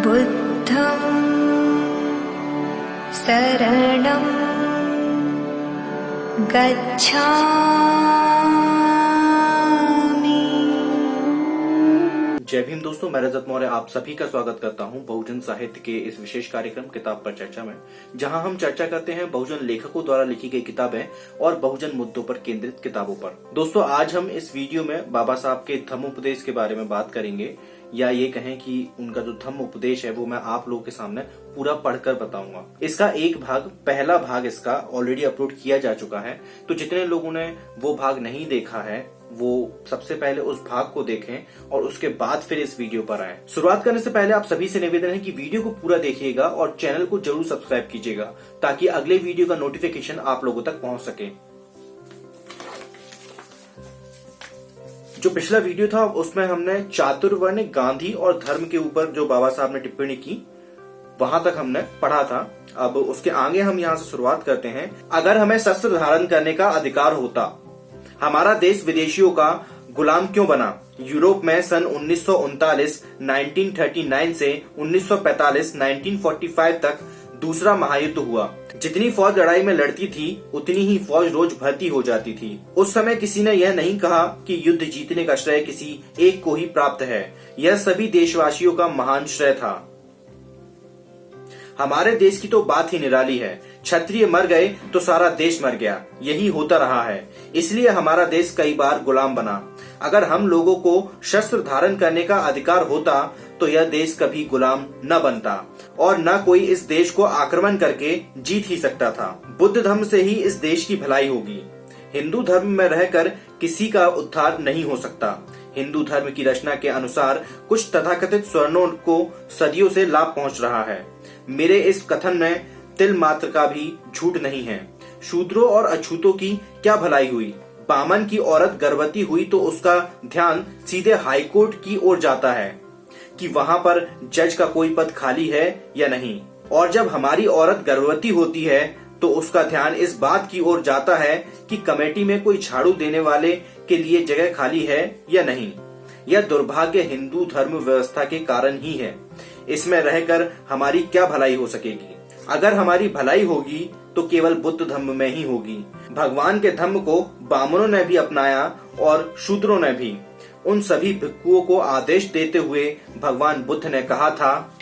बुद्धं शरणं गच्छामि। जय भीम दोस्तों, मैं रजत मौर्य आप सभी का स्वागत करता हूं बहुजन साहित्य के इस विशेष कार्यक्रम किताब पर चर्चा में, जहां हम चर्चा करते हैं बहुजन लेखकों द्वारा लिखी गई किताबें और बहुजन मुद्दों पर केंद्रित किताबों पर। दोस्तों, आज हम इस वीडियो में बाबा साहब के धम्मोपदेश के बारे में बात करेंगे, या ये कहें कि उनका जो धम्म उपदेश है वो मैं आप लोगों के सामने पूरा पढ़कर बताऊंगा। इसका एक भाग, पहला भाग इसका ऑलरेडी अपलोड किया जा चुका है, तो जितने लोगों ने वो भाग नहीं देखा है वो सबसे पहले उस भाग को देखें और उसके बाद फिर इस वीडियो पर आए। शुरुआत करने से पहले आप सभी से निवेदन है कि वीडियो को पूरा देखिएगा और चैनल को जरूर सब्सक्राइब कीजिएगा, ताकि अगले वीडियो का नोटिफिकेशन आप लोगों तक पहुंच सके। जो पिछला वीडियो था उसमें हमने चातुर्वर्ण, गांधी और धर्म के ऊपर जो बाबा साहब ने टिप्पणी की वहां तक हमने पढ़ा था। अब उसके आगे हम यहाँ से शुरुआत करते हैं। अगर हमें शस्त्र धारण करने का अधिकार होता, हमारा देश विदेशियों का गुलाम क्यों बना? यूरोप में सन 1939 से 1945 1945 तक दूसरा महायुद्ध हुआ। जितनी फौज लड़ाई में लड़ती थी उतनी ही फौज रोज भर्ती हो जाती थी। उस समय किसी ने यह नहीं कहा कि युद्ध जीतने का श्रेय किसी एक को ही प्राप्त है। यह सभी देशवासियों का महान श्रेय था। हमारे देश की तो बात ही निराली है। क्षत्रिय मर गए तो सारा देश मर गया, यही होता रहा है। इसलिए हमारा देश कई बार गुलाम बना। अगर हम लोगों को शस्त्र धारण करने का अधिकार होता तो यह देश कभी गुलाम न बनता और न कोई इस देश को आक्रमण करके जीत ही सकता था। बुद्ध धर्म से ही इस देश की भलाई होगी। हिंदू धर्म में रहकर किसी का उद्धार नहीं हो सकता। हिंदू धर्म की रचना के अनुसार कुछ तथाकथित स्वर्णों को सदियों से लाभ पहुंच रहा है। मेरे इस कथन में तिल मात्र का भी झूठ नहीं है। शूद्रों और अछूतों की क्या भलाई हुई? बामन की औरत गर्भवती हुई तो उसका ध्यान सीधे हाईकोर्ट की ओर जाता है कि वहां पर जज का कोई पद खाली है या नहीं। और जब हमारी औरत गर्भवती होती है तो उसका ध्यान इस बात की ओर जाता है कि कमेटी में कोई झाड़ू देने वाले के लिए जगह खाली है या नहीं। यह दुर्भाग्य हिंदू धर्म व्यवस्था के कारण ही है। इसमें रहकर हमारी क्या भलाई हो सकेगी? अगर हमारी भलाई होगी तो केवल बुद्ध धर्म में ही होगी। भगवान के धर्म को बामनों ने भी अपनाया और शूद्रों ने भी। उन सभी भिक्षुओं को आदेश देते हुए भगवान बुद्ध ने कहा था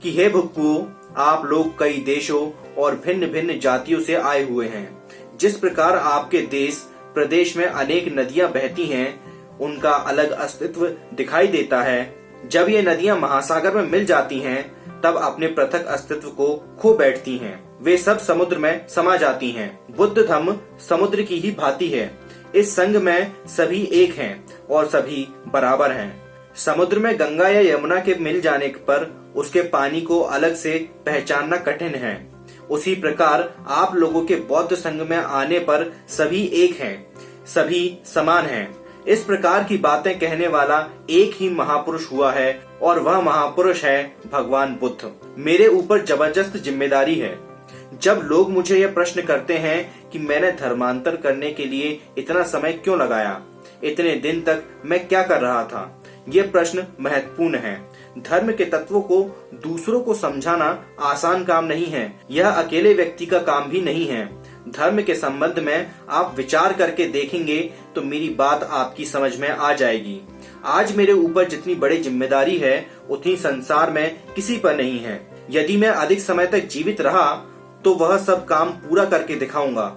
कि हे भिक्षुओं, आप लोग कई देशों और भिन्न भिन्न जातियों से आए हुए हैं। जिस प्रकार आपके देश प्रदेश में अनेक नदियां बहती हैं, उनका अलग अस्तित्व दिखाई देता है। जब ये नदियां महासागर में मिल जाती हैं तब अपने पृथक अस्तित्व को खो बैठती हैं। वे सब समुद्र में समा जाती हैं। बुद्ध धर्म समुद्र की ही भांति है। इस संघ में सभी एक हैं और सभी बराबर हैं। समुद्र में गंगा या यमुना के मिल जाने पर उसके पानी को अलग से पहचानना कठिन है। उसी प्रकार आप लोगों के बौद्ध संघ में आने पर सभी एक हैं, सभी समान हैं। इस प्रकार की बातें कहने वाला एक ही महापुरुष हुआ है और वह महापुरुष है भगवान बुद्ध। मेरे ऊपर जबरदस्त जिम्मेदारी है। जब लोग मुझे यह प्रश्न करते हैं कि मैंने धर्मांतर करने के लिए इतना समय क्यों लगाया, इतने दिन तक मैं क्या कर रहा था, ये प्रश्न महत्वपूर्ण है। धर्म के तत्वों को दूसरों को समझाना आसान काम नहीं है। यह अकेले व्यक्ति का काम भी नहीं है। धर्म के संबंध में आप विचार करके देखेंगे तो मेरी बात आपकी समझ में आ जाएगी। आज मेरे ऊपर जितनी बड़ी जिम्मेदारी है उतनी संसार में किसी पर नहीं है। यदि मैं अधिक समय तक जीवित रहा तो वह सब काम पूरा करके दिखाऊंगा।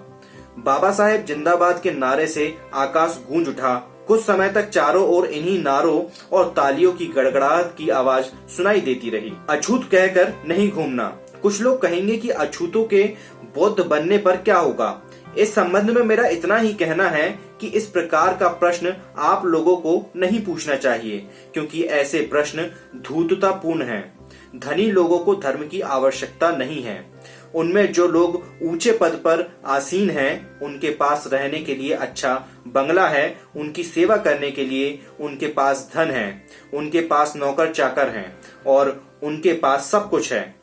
बाबा साहेब जिंदाबाद के नारे से आकाश गूंज उठा। कुछ समय तक चारों ओर इन्हीं नारों और तालियों की गड़गड़ाहट की आवाज सुनाई देती रही। अछूत कहकर नहीं घूमना। कुछ लोग कहेंगे कि अछूतों के बौद्ध बनने पर क्या होगा। इस संबंध में मेरा इतना ही कहना है कि इस प्रकार का प्रश्न आप लोगों को नहीं पूछना चाहिए, क्योंकि ऐसे प्रश्न धूर्ततापूर्ण हैं। धनी लोगों को धर्म की आवश्यकता नहीं है। उनमें जो लोग ऊंचे पद पर आसीन हैं, उनके पास रहने के लिए अच्छा बंगला है, उनकी सेवा करने के लिए उनके पास धन है, उनके पास नौकर चाकर हैं और उनके पास सब कुछ है।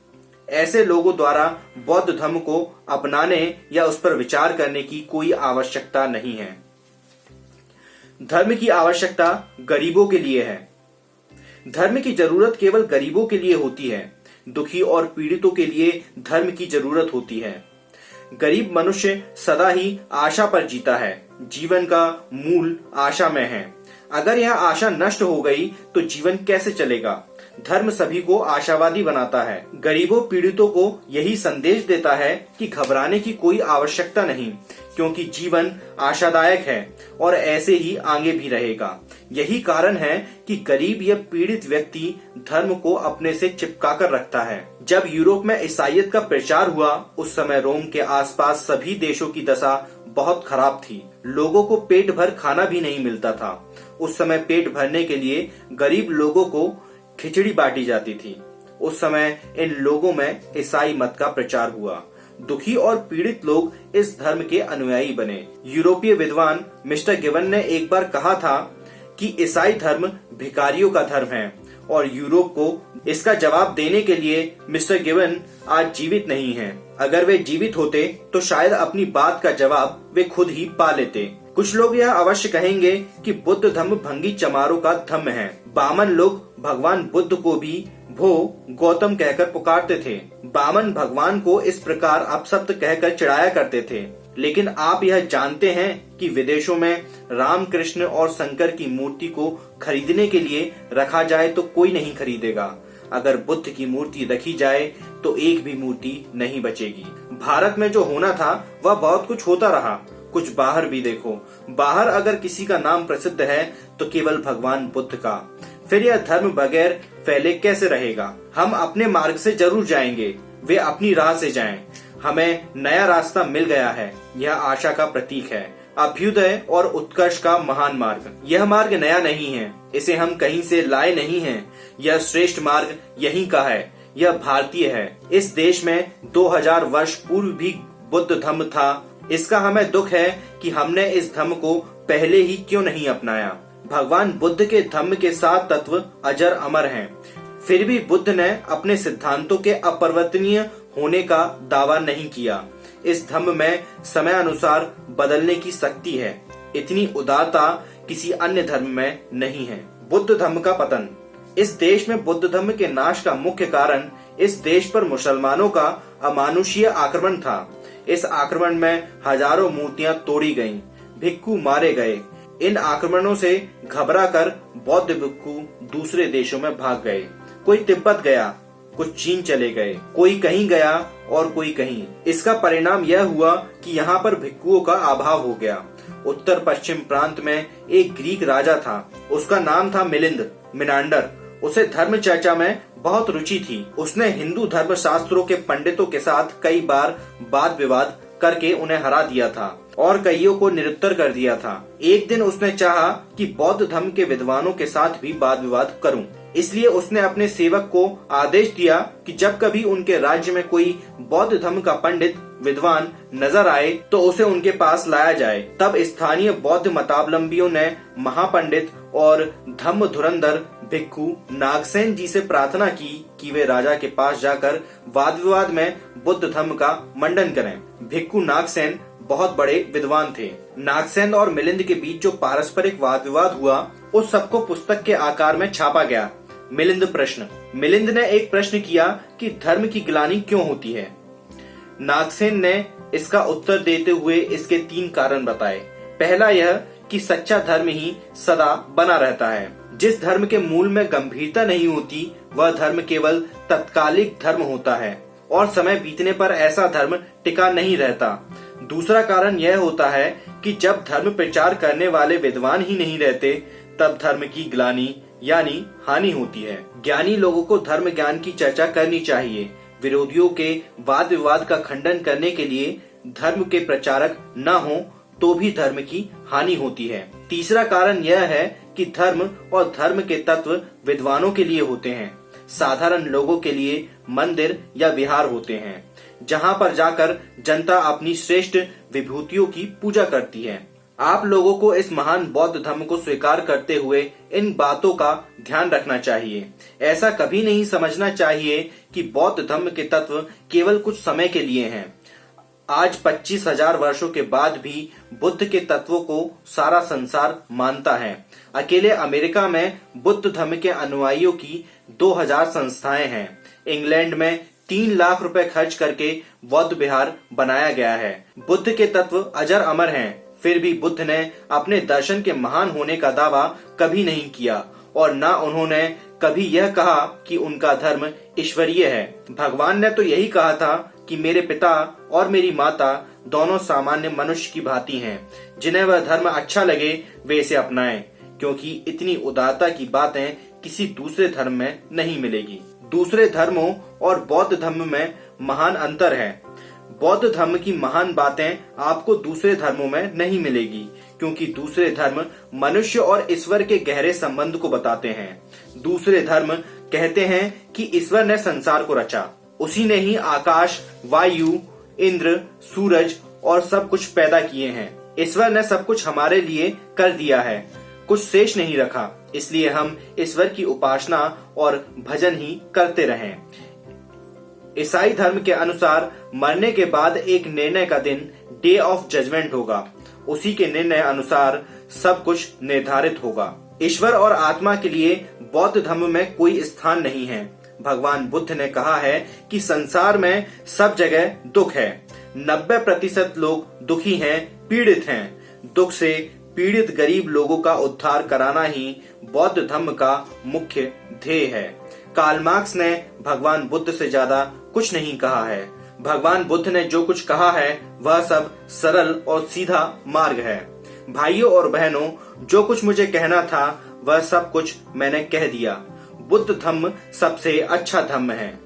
ऐसे लोगों द्वारा बौद्ध धर्म को अपनाने या उस पर विचार करने की कोई आवश्यकता नहीं है। धर्म की आवश्यकता गरीबों के लिए है। धर्म की जरूरत केवल गरीबों के लिए होती है, दुखी और पीड़ितों के लिए धर्म की जरूरत होती है। गरीब मनुष्य सदा ही आशा पर जीता है। जीवन का मूल आशा में है। अगर यह आशा नष्ट हो गई तो जीवन कैसे चलेगा? धर्म सभी को आशावादी बनाता है। गरीबों पीड़ितों को यही संदेश देता है कि घबराने की कोई आवश्यकता नहीं, क्योंकि जीवन आशादायक है और ऐसे ही आगे भी रहेगा। यही कारण है कि गरीब या पीड़ित व्यक्ति धर्म को अपने से चिपका कर रखता है। जब यूरोप में ईसाईयत का प्रचार हुआ, उस समय रोम के आसपास सभी देशों की दशा बहुत खराब थी। लोगों को पेट भर खाना भी नहीं मिलता था। उस समय पेट भरने के लिए गरीब लोगों को खिचड़ी बांटी जाती थी। उस समय इन लोगों में ईसाई मत का प्रचार हुआ। दुखी और पीड़ित लोग इस धर्म के अनुयायी बने। यूरोपीय विद्वान मिस्टर गिवन ने एक बार कहा था कि ईसाई धर्म भिखारियों का धर्म है, और यूरोप को इसका जवाब देने के लिए मिस्टर गिवन आज जीवित नहीं हैं। अगर वे जीवित होते तो शायद अपनी बात का जवाब वे खुद ही पा लेते। कुछ लोग यह अवश्य कहेंगे कि बुद्ध धम्म भंगी चमारों का धम्म है। बामन लोग भगवान बुद्ध को भी भो गौतम कहकर पुकारते थे। बामन भगवान को इस प्रकार अपशब्द कहकर चिढ़ाया करते थे। लेकिन आप यह जानते हैं कि विदेशों में राम, कृष्ण और शंकर की मूर्ति को खरीदने के लिए रखा जाए तो कोई नहीं खरीदेगा। अगर बुद्ध की मूर्ति रखी जाए तो एक भी मूर्ति नहीं बचेगी। भारत में जो होना था वह बहुत कुछ होता रहा। कुछ बाहर भी देखो। बाहर अगर किसी का नाम प्रसिद्ध है तो केवल भगवान बुद्ध का। फिर यह धर्म बगैर फैले कैसे रहेगा? हम अपने मार्ग से जरूर जाएंगे, वे अपनी राह से जाएं। हमें नया रास्ता मिल गया है। यह आशा का प्रतीक है, अभ्युदय और उत्कर्ष का महान मार्ग। यह मार्ग नया नहीं है, इसे हम कहीं से लाए नहीं हैं। यह श्रेष्ठ मार्ग यहीं का है, यह भारतीय है। इस देश में 2000 वर्ष पूर्व भी बुद्ध धम्म था। इसका हमें दुख है कि हमने इस धम्म को पहले ही क्यों नहीं अपनाया। भगवान बुद्ध के धम्म के 7 तत्व अजर अमर हैं। फिर भी बुद्ध ने अपने सिद्धांतों के अपरिवर्तनीय होने का दावा नहीं किया। इस धम्म में समय अनुसार बदलने की शक्ति है। इतनी उदारता किसी अन्य धर्म में नहीं है। बुद्ध धम्म का पतन। इस देश में बुद्ध धम्म के नाश का मुख्य कारण इस देश पर मुसलमानों का अमानुषीय आक्रमण था। इस आक्रमण में हजारों मूर्तियां तोड़ी गईं, भिक्खु मारे गए। इन आक्रमणों से घबरा कर बौद्ध भिक्खु दूसरे देशों में भाग गए। कोई तिब्बत गया, कुछ चीन चले गए, कोई कहीं गया और कोई कहीं। इसका परिणाम यह हुआ कि यहाँ पर भिक्खुओं का अभाव हो गया। उत्तर पश्चिम प्रांत में एक ग्रीक राजा था। उसका नाम था मिनांडर। उसे धर्म चर्चा में बहुत रुचि थी। उसने हिंदू धर्म शास्त्रों के पंडितों के साथ कई बार वाद विवाद करके उन्हें हरा दिया था और कईयों को निरुत्तर कर दिया था। एक दिन उसने चाहा कि बौद्ध धर्म के विद्वानों के साथ भी वाद विवाद करूं। इसलिए उसने अपने सेवक को आदेश दिया कि जब कभी उनके राज्य में कोई बौद्ध धर्म का पंडित विद्वान नजर आए तो उसे उनके पास लाया जाए। तब स्थानीय बौद्ध मतावलंबियों ने महापंडित और धम्म धुरंधर भिक्खु नागसेन जी से प्रार्थना की कि वे राजा के पास जाकर वाद विवाद में बुद्ध धर्म का मंडन करें। भिक्खु नागसेन बहुत बड़े विद्वान थे। नागसेन और मिलिंद के बीच जो पारस्परिक वाद विवाद हुआ उस सबको पुस्तक के आकार में छापा गया। मिलिंद प्रश्न। मिलिंद ने एक प्रश्न किया कि धर्म की ग्लानि क्यों होती है। नागसेन ने इसका उत्तर देते हुए इसके 3 कारण बताए। पहला यह कि सच्चा धर्म ही सदा बना रहता है। जिस धर्म के मूल में गंभीरता नहीं होती वह धर्म केवल तत्कालिक धर्म होता है और समय बीतने पर ऐसा धर्म टिका नहीं रहता। दूसरा कारण यह होता है कि जब धर्म प्रचार करने वाले विद्वान ही नहीं रहते तब धर्म की ग्लानि यानी हानि होती है। ज्ञानी लोगों को धर्म ज्ञान की चर्चा करनी चाहिए। विरोधियों के वाद विवाद का खंडन करने के लिए धर्म के प्रचारक न हो तो भी धर्म की हानि होती है। तीसरा कारण यह है कि धर्म और धर्म के तत्व विद्वानों के लिए होते हैं। साधारण लोगों के लिए मंदिर या विहार होते हैं जहां पर जाकर जनता अपनी श्रेष्ठ विभूतियों की पूजा करती है। आप लोगों को इस महान बौद्ध धर्म को स्वीकार करते हुए इन बातों का ध्यान रखना चाहिए। ऐसा कभी नहीं समझना चाहिए कि बौद्ध धर्म के तत्व केवल कुछ समय के लिए हैं। आज 25,000 वर्षों के बाद भी बुद्ध के तत्वों को सारा संसार मानता है। अकेले अमेरिका में बुद्ध धर्म के अनुयायियों की 2000 संस्थाएं हैं। इंग्लैंड में 3 लाख रुपए खर्च करके बौद्ध विहार बनाया गया है। बुद्ध के तत्व अजर अमर हैं, फिर भी बुद्ध ने अपने दर्शन के महान होने का दावा कभी नहीं किया और न उन्होंने कभी यह कहा कि उनका धर्म ईश्वरीय है। भगवान ने तो यही कहा था कि मेरे पिता और मेरी माता दोनों सामान्य मनुष्य की भांति हैं। जिन्हें वह धर्म अच्छा लगे वे इसे अपनाएं, क्योंकि इतनी उदारता की बातें किसी दूसरे धर्म में नहीं मिलेगी। दूसरे धर्मों और बौद्ध धर्म में महान अंतर है। बौद्ध धर्म की महान बातें आपको दूसरे धर्मों में नहीं मिलेगी, क्योंकि दूसरे धर्म मनुष्य और ईश्वर के गहरे संबंध को बताते हैं। दूसरे धर्म कहते हैं कि ईश्वर ने संसार को रचा, उसी ने ही आकाश, वायु, इंद्र, सूरज और सब कुछ पैदा किए हैं। ईश्वर ने सब कुछ हमारे लिए कर दिया है, कुछ शेष नहीं रखा, इसलिए हम ईश्वर की उपासना और भजन ही करते रहें। ईसाई धर्म के अनुसार मरने के बाद एक निर्णय का दिन डे ऑफ जजमेंट होगा। उसी के निर्णय अनुसार सब कुछ निर्धारित होगा। ईश्वर और आत्मा के लिए बौद्ध धर्म में कोई स्थान नहीं है। भगवान बुद्ध ने कहा है कि संसार में सब जगह दुख है। 90% लोग दुखी हैं, पीड़ित हैं। दुख से पीड़ित गरीब लोगों का उद्धार कराना ही बौद्ध धर्म का मुख्य ध्येय है। कार्ल मार्क्स ने भगवान बुद्ध से ज्यादा कुछ नहीं कहा है। भगवान बुद्ध ने जो कुछ कहा है वह सब सरल और सीधा मार्ग है। भाइयों और बहनों, जो कुछ मुझे कहना था वह सब कुछ मैंने कह दिया। बुद्ध धर्म सबसे अच्छा धर्म है,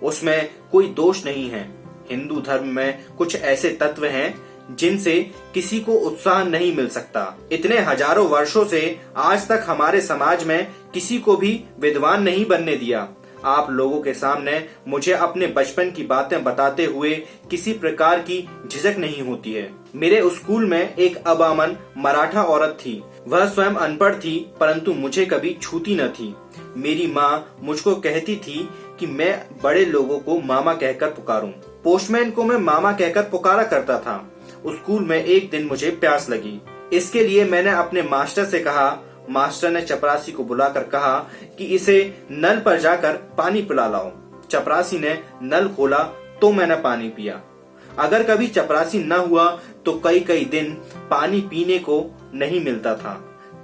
उसमें कोई दोष नहीं है। हिंदू धर्म में कुछ ऐसे तत्व हैं जिनसे किसी को उत्साह नहीं मिल सकता। इतने हजारों वर्षों से आज तक हमारे समाज में किसी को भी विद्वान नहीं बनने दिया। आप लोगों के सामने मुझे अपने बचपन की बातें बताते हुए किसी प्रकार की झिझक नहीं होती है। मेरे स्कूल में एक अबामन मराठा औरत थी। वह स्वयं अनपढ़ थी, परंतु मुझे कभी छूती न थी। मेरी माँ मुझको कहती थी कि मैं बड़े लोगों को मामा कहकर पुकारूं। पोस्टमैन को मैं मामा कहकर पुकारा करता था। स्कूल में एक दिन मुझे प्यास लगी। इसके लिए मैंने अपने मास्टर से कहा। मास्टर ने चपरासी को बुलाकर कहा कि इसे नल पर जाकर पानी पिला लाओ। चपरासी ने नल खोला तो मैंने पानी पिया। अगर कभी चपरासी न हुआ तो कई कई दिन पानी पीने को नहीं मिलता था।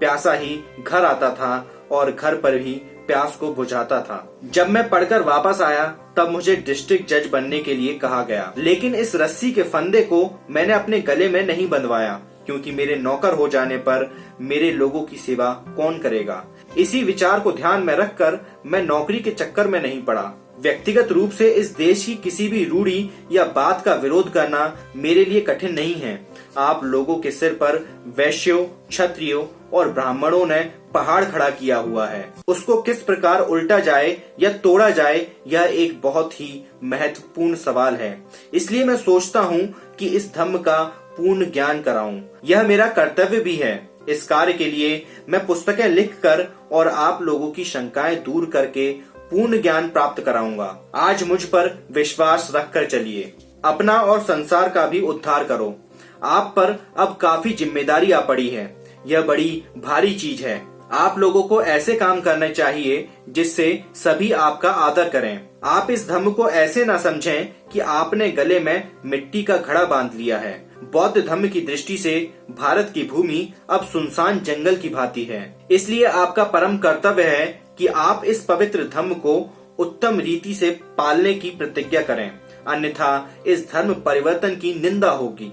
प्यासा ही घर आता था और घर पर भी प्यास को बुझाता था। जब मैं पढ़कर वापस आया तब मुझे डिस्ट्रिक्ट जज बनने के लिए कहा गया, लेकिन इस रस्सी के फंदे को मैंने अपने गले में नहीं बंधवाया, क्योंकि मेरे नौकर हो जाने पर मेरे लोगों की सेवा कौन करेगा। इसी विचार को ध्यान में रखकर मैं नौकरी के चक्कर में नहीं पड़ा। व्यक्तिगत रूप से इस देश की किसी भी रूढ़ी या बात का विरोध करना मेरे लिए कठिन नहीं है। आप लोगों के सिर पर वैश्यों, क्षत्रियों और ब्राह्मणों ने पहाड़ खड़ा किया हुआ है। उसको किस प्रकार उल्टा जाए या तोड़ा जाए, यह एक बहुत ही महत्वपूर्ण सवाल है। इसलिए मैं सोचता हूँ कि इस धम्म का पूर्ण ज्ञान कराऊं। यह मेरा कर्तव्य भी है। इस कार्य के लिए मैं पुस्तकें लिखकर और आप लोगों की शंकाएं दूर करके पूर्ण ज्ञान प्राप्त कराऊंगा। आज मुझ पर विश्वास रखकर चलिए। अपना और संसार का भी उद्धार करो। आप पर अब काफी जिम्मेदारी आ पड़ी है। यह बड़ी भारी चीज है। आप लोगों को ऐसे काम करने चाहिए जिससे सभी आपका आदर करें। आप इस धर्म को ऐसे न समझें कि आपने गले में मिट्टी का घड़ा बांध लिया है। बौद्ध धर्म की दृष्टि से भारत की भूमि अब सुनसान जंगल की भांति है। इसलिए आपका परम कर्तव्य है कि आप इस पवित्र धर्म को उत्तम रीति से पालने की प्रतिज्ञा करें, अन्यथा इस धर्म परिवर्तन की निंदा होगी।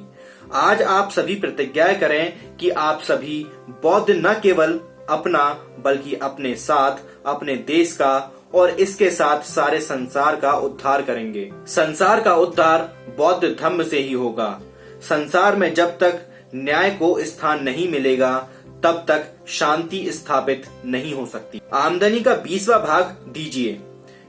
आज आप सभी प्रतिज्ञाएं करें कि आप सभी बौद्ध न केवल अपना बल्कि अपने साथ अपने देश का और इसके साथ सारे संसार का उद्धार करेंगे। संसार का उद्धार बौद्ध धर्म से ही होगा। संसार में जब तक न्याय को स्थान नहीं मिलेगा तब तक शांति स्थापित नहीं हो सकती। आमदनी का 20वां भाग दीजिए।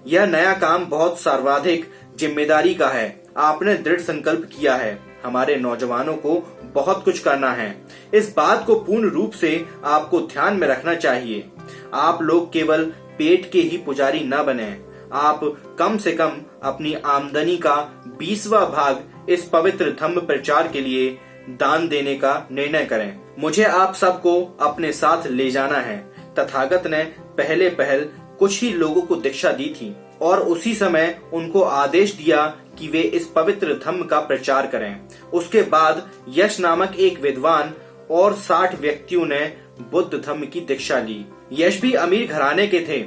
यह नया काम बहुत सर्वाधिक जिम्मेदारी का है। आपने दृढ़ संकल्प किया है। हमारे नौजवानों को बहुत कुछ करना है। इस बात को पूर्ण रूप से आपको ध्यान में रखना चाहिए। आप लोग केवल पेट के ही पुजारी न बने। आप कम से कम अपनी आमदनी का 20वां भाग इस पवित्र धम्म प्रचार के लिए दान देने का निर्णय करें। मुझे आप सबको अपने साथ ले जाना है। तथागत ने पहले पहल कुछ ही लोगों को दीक्षा दी थी और उसी समय उनको आदेश दिया कि वे इस पवित्र धम्म का प्रचार करें। उसके बाद यश नामक एक विद्वान और 60 व्यक्तियों ने बुद्ध धम्म की दीक्षा ली। यश भी अमीर घराने के थे।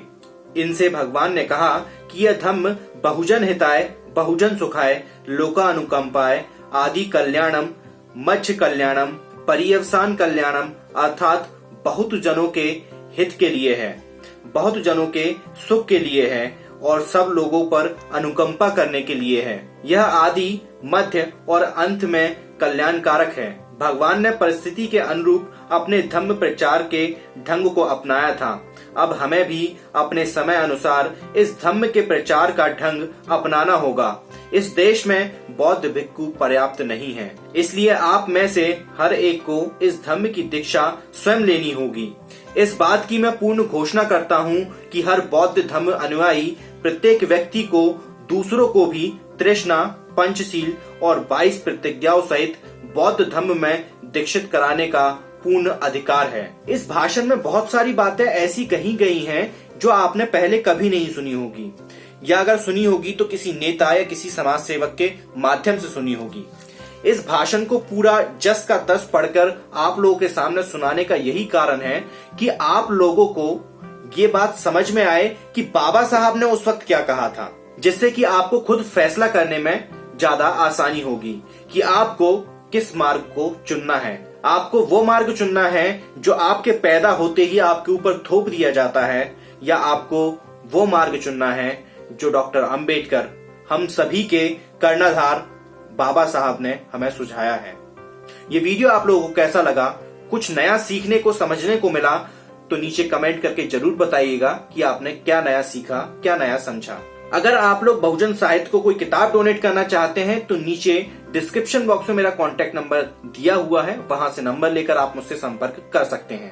इनसे भगवान ने कहा कि यह धम्म बहुजन हिताय, बहुजन सुखाय, लोकानुकंपाय, आदि कल्याणम, मच्छ कल्याणम, पर्यवसान कल्याणम अर्थात बहुत जनों के हित के लिए है, बहुत जनों के सुख के लिए है और सब लोगों पर अनुकंपा करने के लिए है। यह आदि, मध्य और अंत में कल्याणकारक है। भगवान ने परिस्थिति के अनुरूप अपने धम्म प्रचार के ढंग को अपनाया था। अब हमें भी अपने समय अनुसार इस धम्म के प्रचार का ढंग अपनाना होगा। इस देश में बौद्ध भिक्षु पर्याप्त नहीं है, इसलिए आप में से हर एक को इस धम्म की दीक्षा स्वयं लेनी होगी। इस बात की मैं पूर्ण घोषणा करता हूँ कि हर बौद्ध धम्म अनुयायी प्रत्येक व्यक्ति को दूसरों को भी तृष्णा, पंचशील और 22 प्रतिज्ञाओं सहित बौद्ध धम्म में दीक्षित कराने का पूर्ण अधिकार है। इस भाषण में बहुत सारी बातें ऐसी कही गई हैं जो आपने पहले कभी नहीं सुनी होगी, या अगर सुनी होगी तो किसी नेता या किसी समाज सेवक के माध्यम से सुनी होगी। इस भाषण को पूरा जस का तस पढ़कर आप लोगों के सामने सुनाने का यही कारण है कि आप लोगों को ये बात समझ में आए कि बाबा साहब ने उस वक्त क्या कहा था, जिससे कि आपको खुद फैसला करने में ज्यादा आसानी होगी कि आपको किस मार्ग को चुनना है। आपको वो मार्ग चुनना है जो आपके पैदा होते ही आपके ऊपर थोप दिया जाता है, या आपको वो मार्ग चुनना है जो डॉक्टर अंबेडकर, हम सभी के कर्णधार बाबा साहब ने हमें सुझाया है। ये वीडियो आप लोगों को कैसा लगा, कुछ नया सीखने को, समझने को मिला तो नीचे कमेंट करके जरूर बताइएगा कि आपने क्या नया सीखा, क्या नया समझा। अगर आप लोग बहुजन साहित्य को कोई किताब डोनेट करना चाहते हैं तो नीचे डिस्क्रिप्शन बॉक्स में मेरा कॉन्टेक्ट नंबर दिया हुआ है, वहां से नंबर लेकर आप मुझसे संपर्क कर सकते हैं।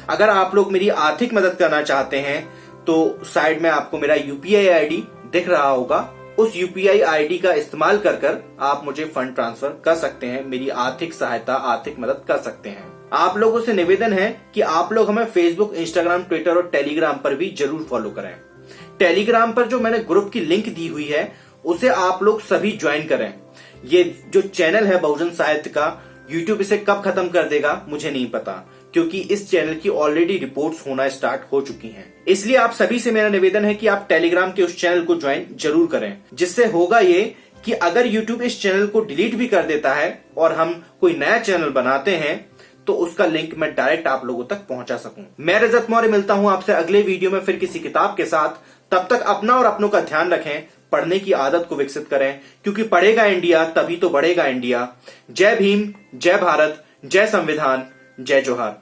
अगर आप लोग मेरी आर्थिक मदद करना चाहते हैं तो साइड में आपको मेरा यूपीआई आईडी दिख रहा होगा, उस यूपीआई आईडी का इस्तेमाल कर आप मुझे फंड ट्रांसफर कर सकते हैं, मेरी आर्थिक सहायता, आर्थिक मदद कर सकते हैं। आप लोगों से निवेदन है कि आप लोग हमें फेसबुक, इंस्टाग्राम, ट्विटर और टेलीग्राम पर भी जरूर फॉलो करें। टेलीग्राम पर जो मैंने ग्रुप की लिंक दी हुई है उसे आप लोग सभी ज्वाइन करें। ये जो चैनल है बहुजन साहित्य का, यूट्यूब इसे कब खत्म कर देगा मुझे नहीं पता, क्योंकि इस चैनल की ऑलरेडी रिपोर्ट्स होना स्टार्ट हो चुकी हैं। इसलिए आप सभी से मेरा निवेदन है कि आप टेलीग्राम के उस चैनल को ज्वाइन जरूर करें, जिससे होगा ये कि अगर यूट्यूब इस चैनल को डिलीट भी कर देता है और हम कोई नया चैनल बनाते हैं तो उसका लिंक मैं डायरेक्ट आप लोगों तक पहुंचा सकूं। मैं रजत मौर्य मिलता हूं आपसे अगले वीडियो में फिर किसी किताब के साथ। तब तक अपना और अपनों का ध्यान रखें, पढ़ने की आदत को विकसित करें, क्योंकि पढ़ेगा इंडिया तभी तो बढ़ेगा इंडिया। जय भीम, जय भारत, जय संविधान, जय जोहार।